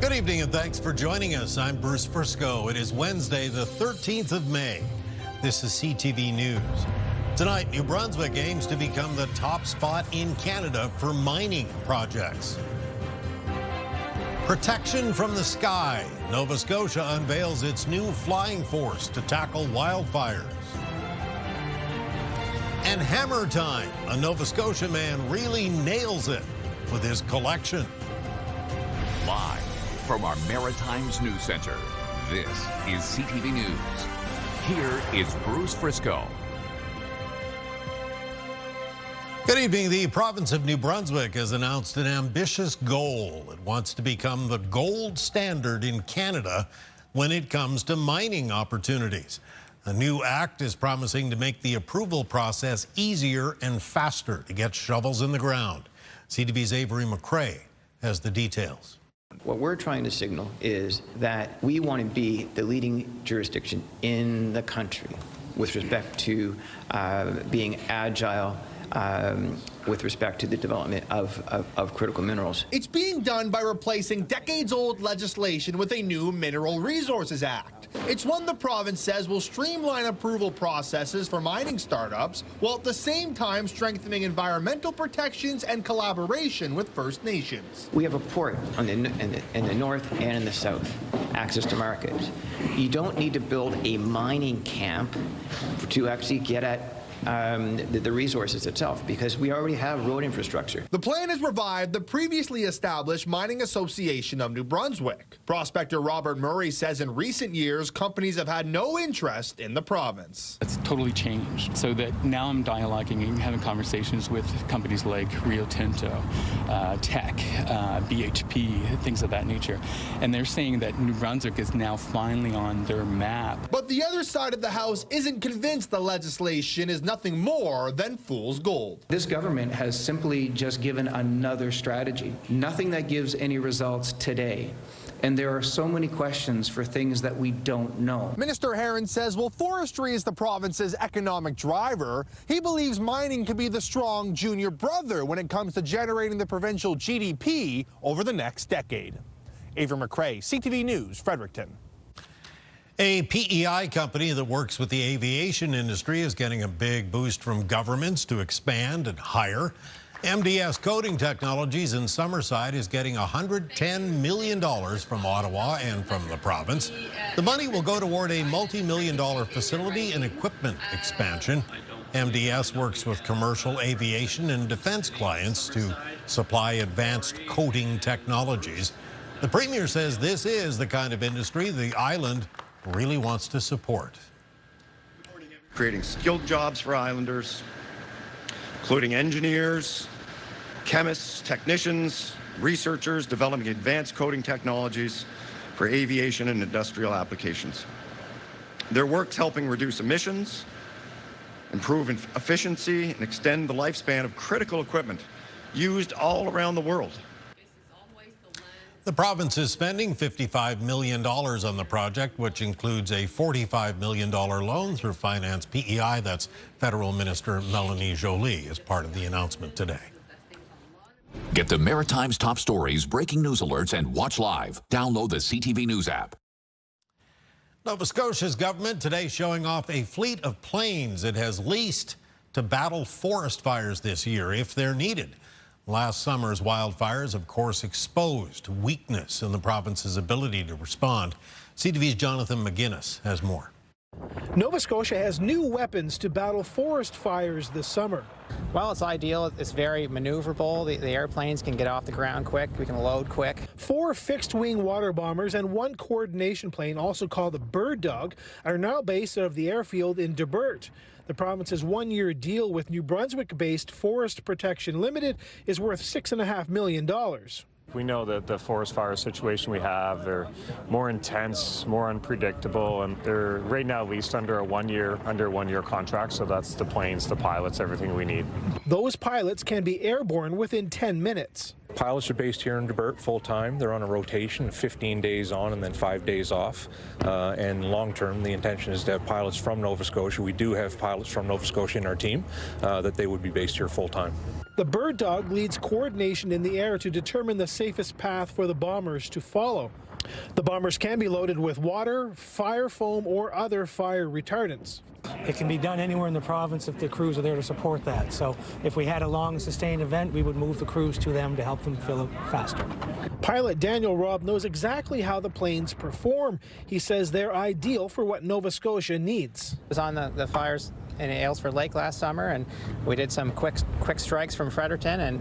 Good evening and thanks for joining us. I'm Bruce Frisco. It is Wednesday, the 13th of May. This is CTV News. Tonight, New Brunswick aims to become the top spot in Canada for mining projects. Protection from the sky. Nova Scotia unveils its new flying force to tackle wildfires. And hammer time. A Nova Scotia man really nails it with his collection. Live from our Maritimes News Center, this is CTV News. Here is Bruce Frisco. Good evening. The province of New Brunswick has announced an ambitious goal. It wants to become the gold standard in Canada when it comes to mining opportunities. A new act is promising to make the approval process easier and faster to get shovels in the ground. CTV's Avery McCrae has the details. What we're trying to signal is that we want to be the leading jurisdiction in the country with respect to being agile with respect to the development of critical minerals. It's being done by replacing decades-old legislation with a new Mineral Resources Act. It's one the province says will streamline approval processes for mining startups, while at the same time strengthening environmental protections and collaboration with First Nations. We have a port in the north and in the south, access to markets. You don't need to build a mining camp to actually get at the resources itself, because we already have road infrastructure. The plan has revived the previously established Mining Association of New Brunswick. Prospector Robert Murray says in recent years, companies have had no interest in the province. It's totally changed, so that now I'm dialoguing and having conversations with companies like Rio Tinto, Teck, BHP, things of that nature. And they're saying that New Brunswick is now finally on their map. But the other side of the house isn't convinced the legislation is nothing more than fool's gold. This government has simply just given another strategy, nothing that gives any results today. And there are so many questions for things that we don't know. Minister Heron says while forestry is the province's economic driver, he believes mining could be the strong junior brother when it comes to generating the provincial GDP over the next decade. Avery McCrae, CTV News, Fredericton. A P.E.I. company that works with the aviation industry is getting a big boost from governments to expand and hire. MDS Coating Technologies in Summerside is getting $110 million from Ottawa and from the province. The money will go toward a multi-million-dollar facility and equipment expansion. MDS works with commercial aviation and defense clients to supply advanced coating technologies. The Premier says this is the kind of industry the island really wants to support. Creating skilled jobs for islanders, including engineers, chemists, technicians, researchers developing advanced coating technologies for aviation and industrial applications. Their work's helping reduce emissions, improve efficiency, and extend the lifespan of critical equipment used all around the world. The province is spending $55 million on the project, which includes a $45 million loan through Finance P.E.I. That's Federal Minister Melanie Joly as part of the announcement today. Get the Maritimes top stories, breaking news alerts, and watch live. Download the CTV News app. Nova Scotia's government today showing off a fleet of planes it has leased to battle forest fires this year if they're needed. Last summer's wildfires, of course, exposed weakness in the province's ability to respond. CTV's Jonathan McGuinness has more. Nova Scotia has new weapons to battle forest fires this summer. Well, it's ideal. It's very maneuverable. The airplanes can get off the ground quick. We can load quick. 4 fixed-wing water bombers and 1 coordination plane, also called the Bird Dog, are now based out of the airfield in Debert. The province's 1-year deal with New Brunswick-based Forest Protection Limited is worth $6.5 million. We know that the forest fire situation we have, they're more intense, more unpredictable, and they're right now leased under a one-year contract, so that's the planes, the pilots, everything we need. Those pilots can be airborne within 10 minutes. Pilots are based here in Debert full-time. They're on a rotation of 15 days on and then 5 days off. And long-term, the intention is to have pilots from Nova Scotia. We do have pilots from Nova Scotia in our team, that they would be based here full-time. The bird dog leads coordination in the air to determine the safest path for the bombers to follow. The bombers can be loaded with water, fire foam, or other fire retardants. It can be done anywhere in the province if the crews are there to support that. So if we had a long sustained event, we would move the crews to them to help them fill it faster. Pilot Daniel Robb knows exactly how the planes perform. He says they're ideal for what Nova Scotia needs. I was on the fires in Aylesford Lake last summer, and we did some quick strikes from Fredericton, and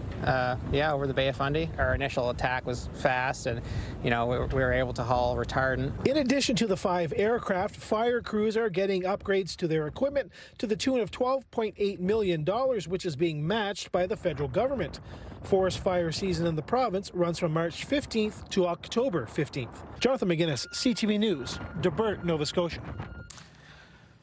yeah, over the Bay of Fundy. Our initial attack was fast, and we were able to haul retardant. In addition to the 5 aircraft, fire crews are getting upgrades to their equipment to the tune of $12.8 million, which is being matched by the federal government. Forest fire season in the province runs from March 15th to October 15th. Jonathan McGuinness, CTV News, Debert, Nova Scotia.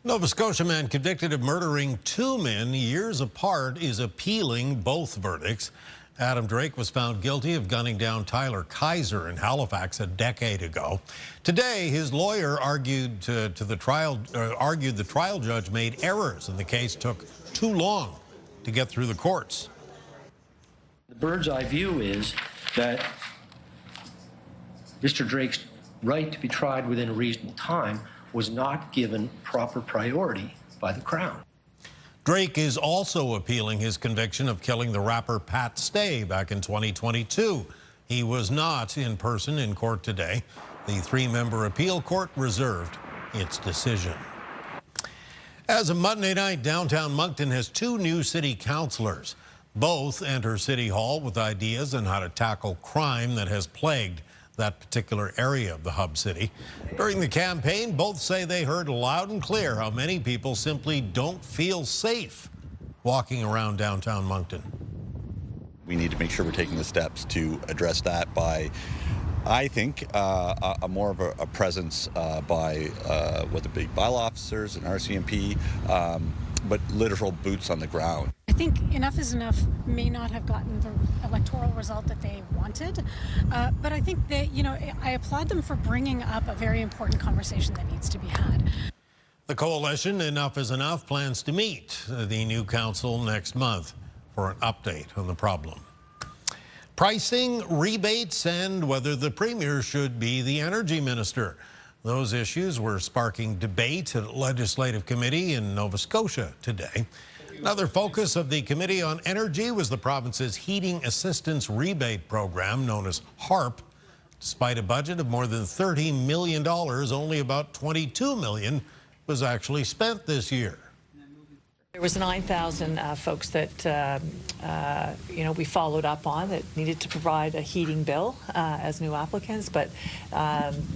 Nova Scotia man convicted of murdering 2 men years apart is appealing both verdicts. Adam Drake was found guilty of gunning down Tyler Kaiser in Halifax a decade ago. Today, his lawyer argued the trial judge made errors and the case took too long to get through the courts. The bird's eye view is that Mr. Drake's right to be tried within a reasonable time was not given proper priority by the Crown. Drake is also appealing his conviction of killing the rapper Pat Stay back in 2022. He was not in person in court today. The 3-member appeal court reserved its decision. As of Monday night, downtown Moncton has 2 new city councillors. Both enter City Hall with ideas on how to tackle crime that has plagued that particular area of the hub city. During the campaign, both say they heard loud and clear how many people simply don't feel safe walking around downtown Moncton. We need to make sure we're taking the steps to address that by, I think, a more of a presence by whether it be bylaw officers and RCMP, but literal boots on the ground. I think Enough is Enough may not have gotten the electoral result that they wanted, but I think that, I applaud them for bringing up a very important conversation that needs to be had. The coalition, Enough is Enough, plans to meet the new council next month for an update on the problem. Pricing, rebates, and whether the premier should be the energy minister. Those issues were sparking debate at Legislative Committee in Nova Scotia today. Another focus of the Committee on Energy was the province's Heating Assistance Rebate Program, known as HARP. Despite a budget of more than $30 million, only about $22 million was actually spent this year. There was 9,000 folks that we followed up on that needed to provide a heating bill as new applicants, but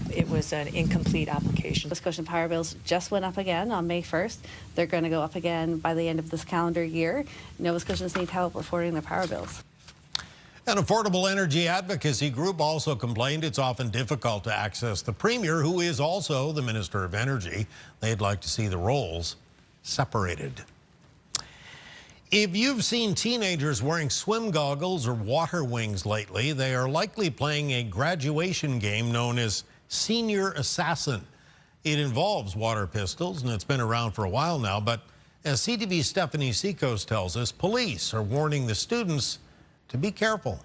it was an incomplete application. The Scotian power bills just went up again on May 1st. They're going to go up again by the end of this calendar year. Nova Scotians need help affording their power bills. An affordable energy advocacy group also complained it's often difficult to access the premier, who is also the Minister of Energy. They'd like to see the roles separated. If you've seen teenagers wearing swim goggles or water wings lately, they are likely playing a graduation game known as Senior Assassin. It involves water pistols, and it's been around for a while now, but as CTV's Stephanie Seacos tells us, police are warning the students to be careful.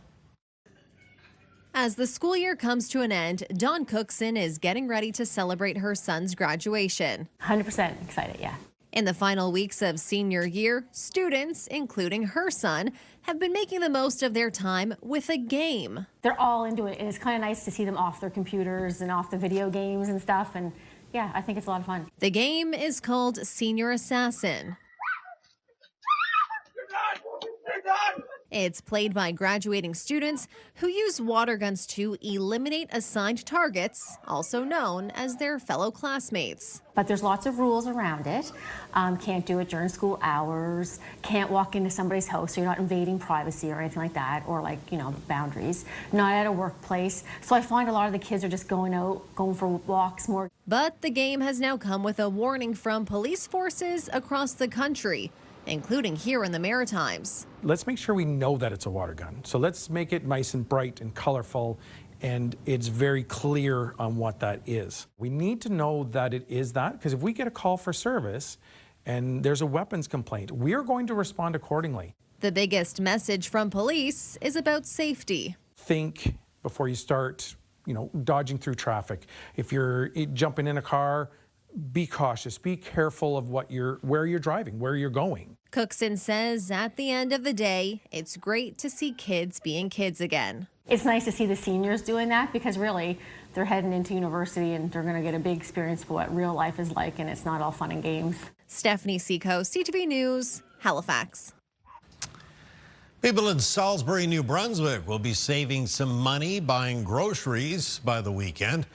As the school year comes to an end, Dawn Cookson is getting ready to celebrate her son's graduation. 100% excited, yeah. In the final weeks of senior year, students, including her son, have been making the most of their time with a game. They're all into it, and it's kind of nice to see them off their computers and off the video games and stuff, and yeah, I think it's a lot of fun. The game is called Senior Assassin. It's played by graduating students who use water guns to eliminate assigned targets, also known as their fellow classmates. But there's lots of rules around it. Can't do it during school hours, can't walk into somebody's house so you're not invading privacy or anything like that, or boundaries. Not at a workplace. So I find a lot of the kids are just going out, going for walks more. But the game has now come with a warning from police forces across the country. including here in the Maritimes. Let's make sure we know that it's a water gun. So let's make it nice and bright and colorful, and it's very clear on what that is. We need to know that it is that, because if we get a call for service and there's a weapons complaint, we are going to respond accordingly. The biggest message from police is about safety. Think before you start, dodging through traffic. If you're jumping in a car, be cautious, be careful of where you're driving, where you're going. Cookson says at the end of the day, it's great to see kids being kids again. It's nice to see the seniors doing that, because really they're heading into university and they're going to get a big experience for what real life is like, and it's not all fun and games. Stephanie Seco, CTV News, Halifax. People in Salisbury, New Brunswick will be saving some money buying groceries by the weekend.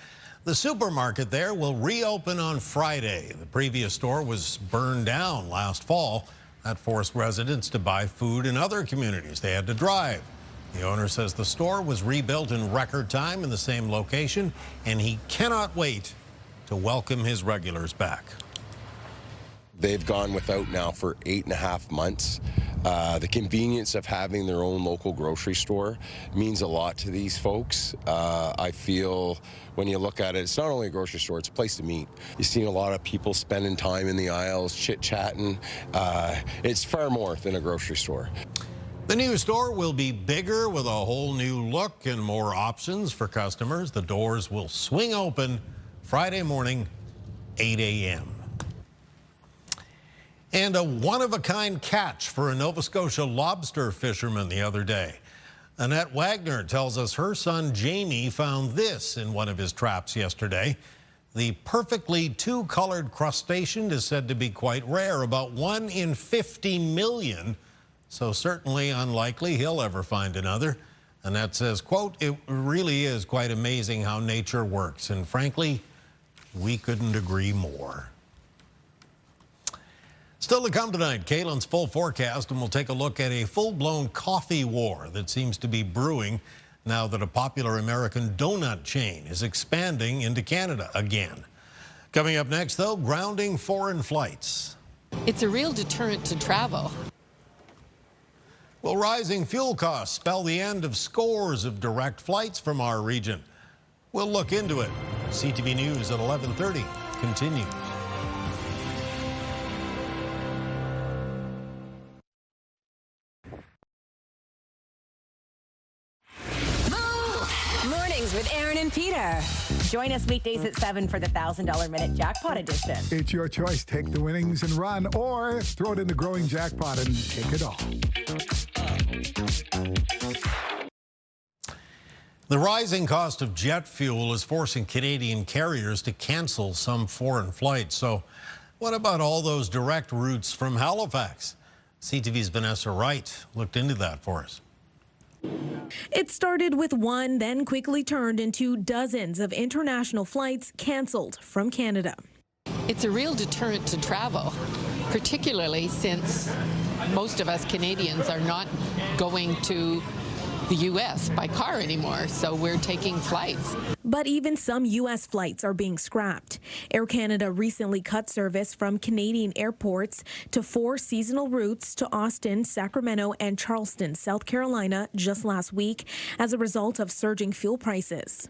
The supermarket there will reopen on Friday. The previous store was burned down last fall. That forced residents to buy food in other communities. They had to drive. The owner says the store was rebuilt in record time in the same location, and he cannot wait to welcome his regulars back. They've gone without now for 8.5 months. The convenience of having their own local grocery store means a lot to these folks. I feel when you look at it, it's not only a grocery store, it's a place to meet. You're seeing a lot of people spending time in the aisles, chit-chatting. It's far more than a grocery store. The new store will be bigger with a whole new look and more options for customers. The doors will swing open Friday morning, 8 a.m. And a one-of-a-kind catch for a Nova Scotia lobster fisherman the other day. Annette Wagner tells us her son Jamie found this in one of his traps yesterday. The perfectly two-colored crustacean is said to be quite rare, about 1 in 50 million, so certainly unlikely he'll ever find another. Annette says, quote, "It really is quite amazing how nature works, and frankly, we couldn't agree more." Still to come tonight, Kaylin's full forecast, and we'll take a look at a full-blown coffee war that seems to be brewing now that a popular American donut chain is expanding into Canada again. Coming up next, though, grounding foreign flights. It's a real deterrent to travel. Will rising fuel costs spell the end of scores of direct flights from our region? We'll look into it. CTV News at 11:30 continues. With Aaron and Peter. Join us weekdays at 7 for the $1,000 Minute Jackpot Edition. It's your choice. Take the winnings and run, or throw it in the growing jackpot and take it all. The rising cost of jet fuel is forcing Canadian carriers to cancel some foreign flights. So what about all those direct routes from Halifax? CTV's Vanessa Wright looked into that for us. It started with one, then quickly turned into dozens of international flights canceled from Canada. It's a real deterrent to travel, particularly since most of us Canadians are not going to the U.S. by car anymore, so we're taking flights. But even some U.S. flights are being scrapped. Air Canada recently cut service from Canadian airports to 4 seasonal routes to Austin, Sacramento, and Charleston, South Carolina, just last week as a result of surging fuel prices.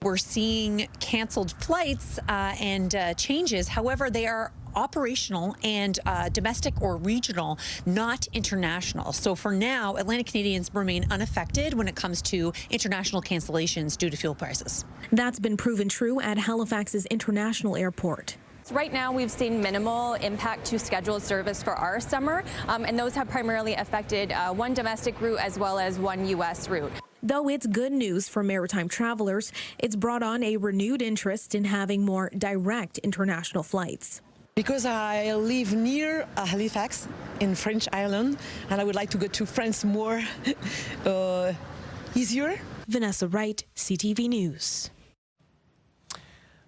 We're seeing canceled flights and changes. However, they are operational and domestic or regional, not international. So for now, Atlantic Canadians remain unaffected when it comes to international cancellations due to fuel prices. That's been proven true at Halifax's International Airport. Right now, we've seen minimal impact to scheduled service for our summer, and those have primarily affected one domestic route as well as one U.S. route. Though it's good news for maritime travelers, it's brought on a renewed interest in having more direct international flights. Because I live near Halifax in French Island, and I would like to go to France more easier. Vanessa Wright, CTV News.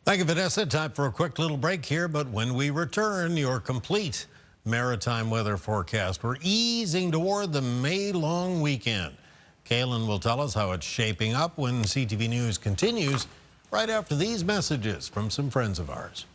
Thank you, Vanessa. Time for a quick little break here, but when we return, your complete maritime weather forecast. We're easing toward the May-long weekend. Kaylin will tell us how it's shaping up when CTV News continues right after these messages from some friends of ours.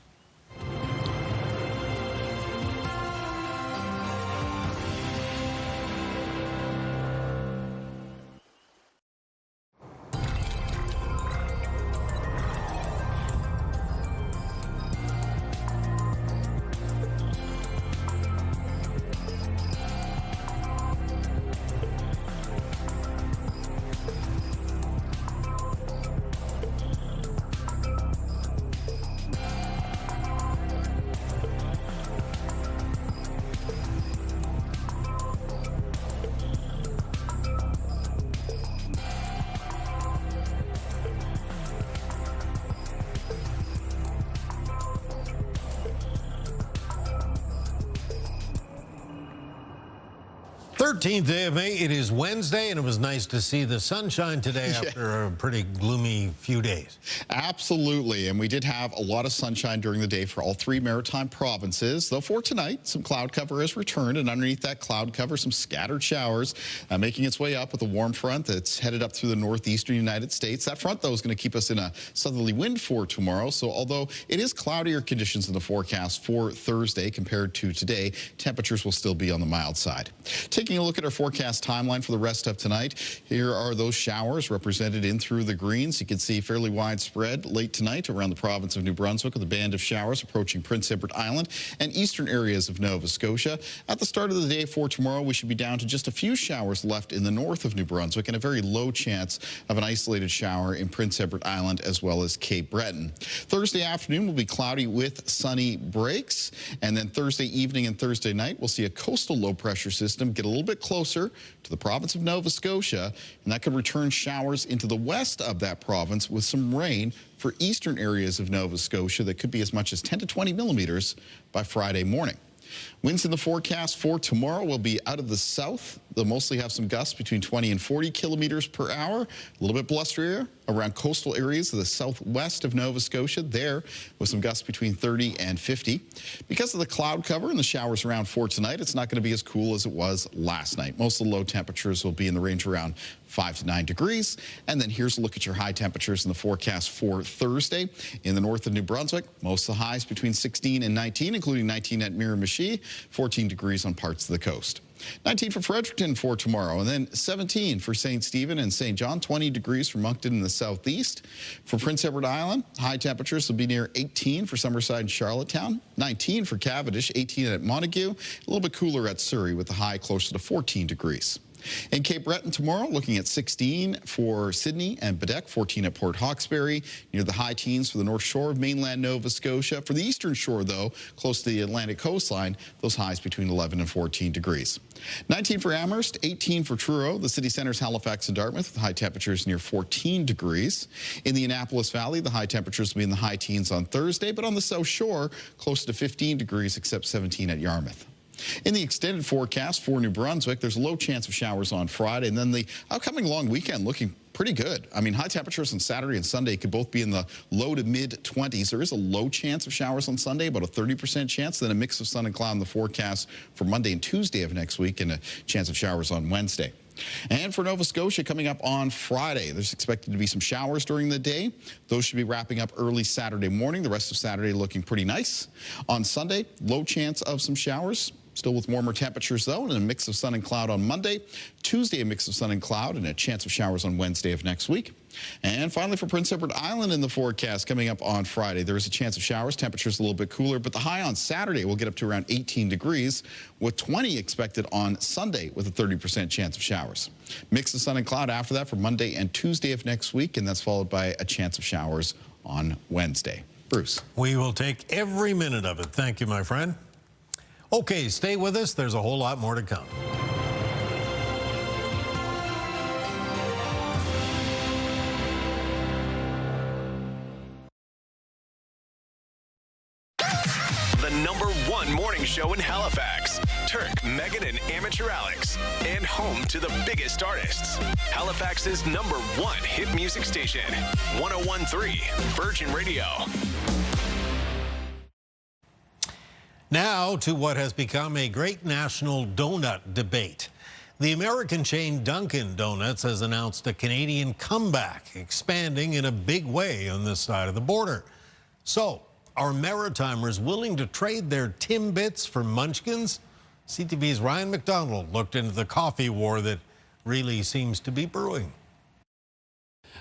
13th day of May. It is Wednesday, and it was nice to see the sunshine today after a pretty gloomy few days. Absolutely, and we did have a lot of sunshine during the day for all three maritime provinces, though for tonight, some cloud cover has returned, and underneath that cloud cover, some scattered showers making its way up with a warm front that's headed up through the northeastern United States. That front, though, is going to keep us in a southerly wind for tomorrow, so although it is cloudier conditions in the forecast for Thursday compared to today, temperatures will still be on the mild side. Taking a look at our forecast timeline for the rest of tonight, here are those showers represented in through the greens. You can see fairly widespread late tonight around the province of New Brunswick with a band of showers approaching Prince Edward Island and eastern areas of Nova Scotia. At the start of the day for tomorrow, we should be down to just a few showers left in the north of New Brunswick and a very low chance of an isolated shower in Prince Edward Island as well as Cape Breton. Thursday afternoon will be cloudy with sunny breaks, and then Thursday evening and Thursday night we'll see a coastal low pressure system get a little bit closer to the province of Nova Scotia, and that could return showers into the west of that province with some rain for eastern areas of Nova Scotia that could be as much as 10 to 20 millimeters by Friday morning. Winds in the forecast for tomorrow will be out of the south. They'll mostly have some gusts between 20 and 40 kilometers per hour. A little bit blusterier around coastal areas of the southwest of Nova Scotia there with some gusts between 30 and 50. Because of the cloud cover and the showers around for tonight, it's not going to be as cool as it was last night. Most of the low temperatures will be in the range around 5 to 9 degrees. And then here's a look at your high temperatures in the forecast for Thursday. In the north of New Brunswick, most of the highs between 16 and 19, including 19 at Miramichi, 14 degrees on parts of the coast. 19 for Fredericton for tomorrow, and then 17 for St. Stephen and St. John, 20 degrees for Moncton in the southeast. For Prince Edward Island, high temperatures will be near 18 for Summerside and Charlottetown, 19 for Cavendish, 18 at Montague, a little bit cooler at Surrey with the high closer to 14 degrees. In Cape Breton tomorrow, looking at 16 for Sydney and Bedeque, 14 at Port Hawkesbury, near the high teens for the north shore of mainland Nova Scotia. For the eastern shore, though, close to the Atlantic coastline, those highs between 11 and 14 degrees. 19 for Amherst, 18 for Truro, the city centers Halifax and Dartmouth, with high temperatures near 14 degrees. In the Annapolis Valley, the high temperatures will be in the high teens on Thursday, but on the south shore, close to 15 degrees, except 17 at Yarmouth. In the extended forecast for New Brunswick, there's a low chance of showers on Friday, and then the upcoming long weekend looking pretty good. I mean, high temperatures on Saturday and Sunday could both be in the low to mid-20s. There is a low chance of showers on Sunday, about a 30% chance, then a mix of sun and cloud in the forecast for Monday and Tuesday of next week, and a chance of showers on Wednesday. And for Nova Scotia, coming up on Friday, there's expected to be some showers during the day. Those should be wrapping up early Saturday morning. The rest of Saturday looking pretty nice. On Sunday, low chance of some showers. Still with warmer temperatures, though, and a mix of sun and cloud on Monday. Tuesday, a mix of sun and cloud, and a chance of showers on Wednesday of next week. And finally, for Prince Edward Island in the forecast coming up on Friday, there is a chance of showers. Temperatures a little bit cooler, but the high on Saturday will get up to around 18 degrees, with 20 expected on Sunday with a 30% chance of showers. Mix of sun and cloud after that for Monday and Tuesday of next week, and that's followed by a chance of showers on Wednesday. Bruce. We will take every minute of it. Thank you, my friend. Okay, stay with us. There's a whole lot more to come. The #1 morning show in Halifax. Turk, Megan, and Amateur Alex. And home to the biggest artists. Halifax's #1 hit music station. 101.3 Virgin Radio. Now to what has become a great national donut debate. The American chain Dunkin' Donuts has announced a Canadian comeback, expanding in a big way on this side of the border. So, are Maritimers willing to trade their Timbits for Munchkins? CTV's Ryan McDonald looked into the coffee war that really seems to be brewing.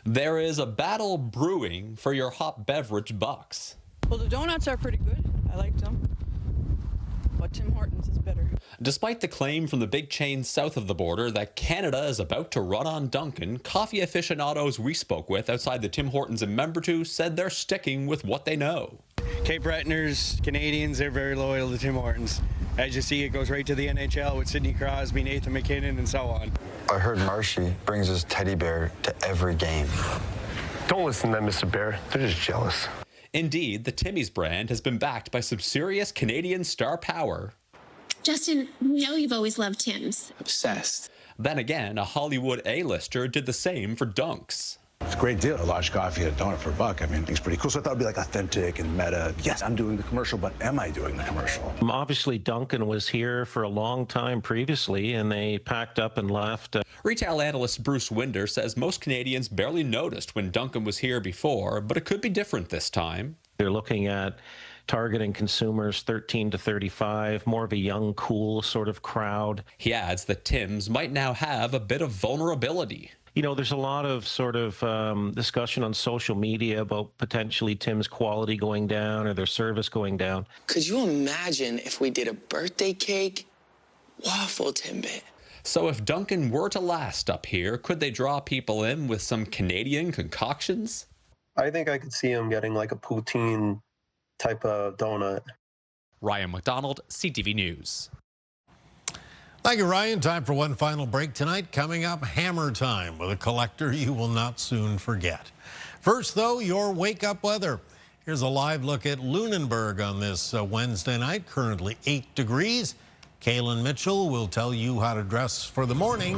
There is a battle brewing for your hot beverage bucks. Well, the donuts are pretty good. I liked them. But Tim Hortons is better. Despite the claim from the big chain south of the border that Canada is about to run on Dunkin', coffee aficionados we spoke with outside the Tim Hortons in Membertou said they're sticking with what they know. Cape Bretoners, Canadians, they're very loyal to Tim Hortons. As you see, it goes right to the NHL with Sidney Crosby, Nathan McKinnon, and so on. I heard Marshy brings his teddy bear to every game. Don't listen to them, Mr. Bear. They're just jealous. Indeed, the Timmy's brand has been backed by some serious Canadian star power. Justin, we know you've always loved Tim's. Obsessed. Then again, a Hollywood A-lister did the same for Dunks. It's a great deal. A large coffee and a donut for $1. I mean, it's pretty cool. So I thought it'd be like authentic and meta. Yes, I'm doing the commercial, but am I doing the commercial? Obviously, Dunkin' was here for a long time previously, and they packed up and left. Retail analyst Bruce Winder says most Canadians barely noticed when Dunkin' was here before, but it could be different this time. They're looking at targeting consumers 13 to 35, more of a young, cool sort of crowd. He adds that Tim's might now have a bit of vulnerability. You know, there's a lot of sort of discussion on social media about potentially Tim's quality going down or their service going down. Could you imagine if we did a birthday cake waffle Timbit? So if Dunkin' were to last up here, could they draw people in with some Canadian concoctions? I think I could see him getting like a poutine type of donut. Ryan McDonald, CTV News. Thank you, Ryan. Time for one final break tonight. Coming up, Hammer Time with a collector you will not soon forget. First, though, your wake-up weather. Here's a live look at Lunenburg on this Wednesday night, currently 8 degrees. Kaylin Mitchell will tell you how to dress for the morning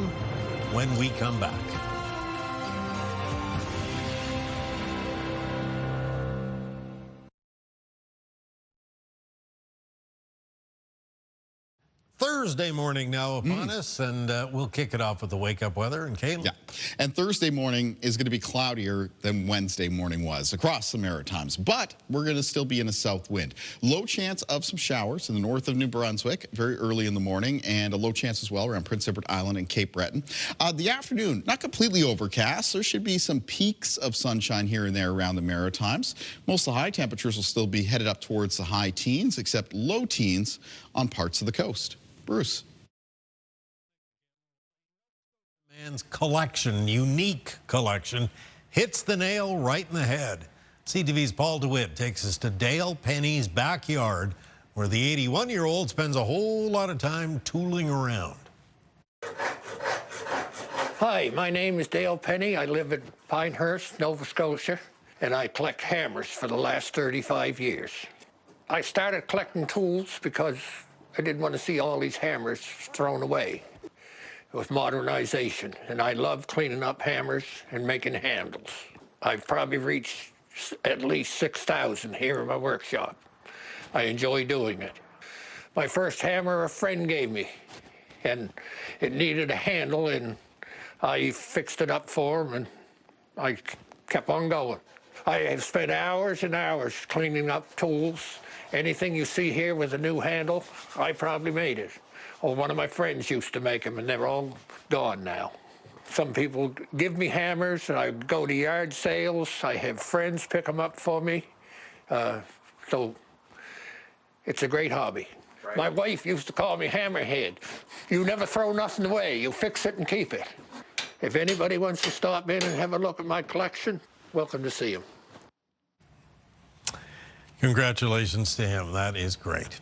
when we come back. – Thursday morning now upon us, and we'll kick it off with the wake-up weather. And Caitlin. Yeah, and Thursday morning is going to be cloudier than Wednesday morning was across the Maritimes, but we're going to still be in a south wind. Low chance of some showers in the north of New Brunswick very early in the morning, and a low chance as well around Prince Edward Island and Cape Breton. The afternoon, not completely overcast. There should be some peaks of sunshine here and there around the Maritimes. Most of the high temperatures will still be headed up towards the high teens, except low teens on parts of the coast. Bruce. Man's collection, unique collection, hits the nail right in the head. CTV's Paul DeWitt takes us to Dale Penny's backyard, where the 81-year-old spends a whole lot of time tooling around. Hi, my name is Dale Penny. I live in Pinehurst, Nova Scotia, and I collect hammers for the last 35 years. I started collecting tools because I didn't want to see all these hammers thrown away with modernization, and I love cleaning up hammers and making handles. I've probably reached at least 6,000 here in my workshop. I enjoy doing it. My first hammer a friend gave me, and it needed a handle, and I fixed it up for him, and I kept on going. I have spent hours and hours cleaning up tools. Anything you see here with a new handle, I probably made it. Or one of my friends used to make them, and they're all gone now. Some people give me hammers, and I go to yard sales. I have friends pick them up for me. So it's a great hobby. Right. My wife used to call me Hammerhead. You never throw nothing away. You fix it and keep it. If anybody wants to stop in and have a look at my collection, welcome to see them. Congratulations to him. That is great.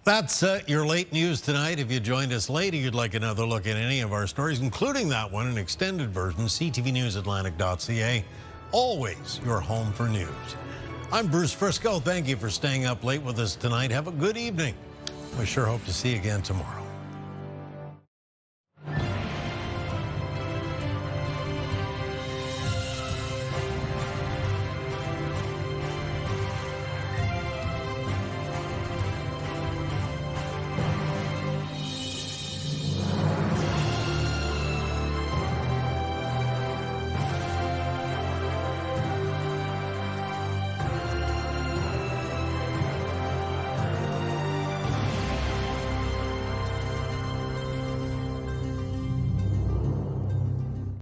That's your late news tonight. If you joined us late or you'd like another look at any of our stories, including that one, an extended version, ctvnewsatlantic.ca. Always your home for news. I'm Bruce Frisco. Thank you for staying up late with us tonight. Have a good evening. We sure hope to see you again tomorrow.